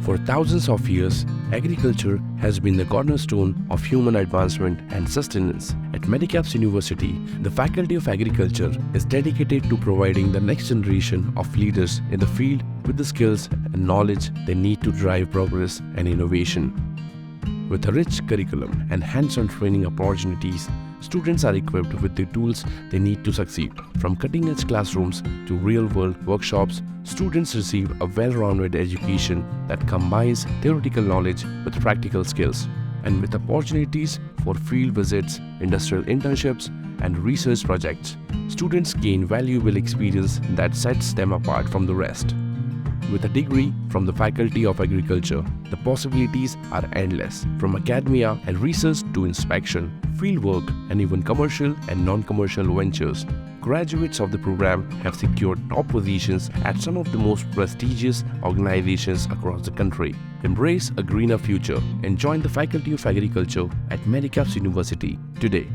For thousands of years, agriculture has been the cornerstone of human advancement and sustenance. At Medicaps University, the Faculty of Agriculture is dedicated to providing the next generation of leaders in the field with the skills and knowledge they need to drive progress and innovation. With a rich curriculum and hands-on training opportunities, students are equipped with the tools they need to succeed. From cutting-edge classrooms to real-world workshops, students receive a well-rounded education that combines theoretical knowledge with practical skills. And with opportunities for field visits, industrial internships, and research projects, students gain valuable experience that sets them apart from the rest. With a degree from the Faculty of Agriculture, the possibilities are endless. From academia and research to inspection, fieldwork, and even commercial and non-commercial ventures, graduates of the program have secured top positions at some of the most prestigious organizations across the country. Embrace a greener future and join the Faculty of Agriculture at Medicaps University today.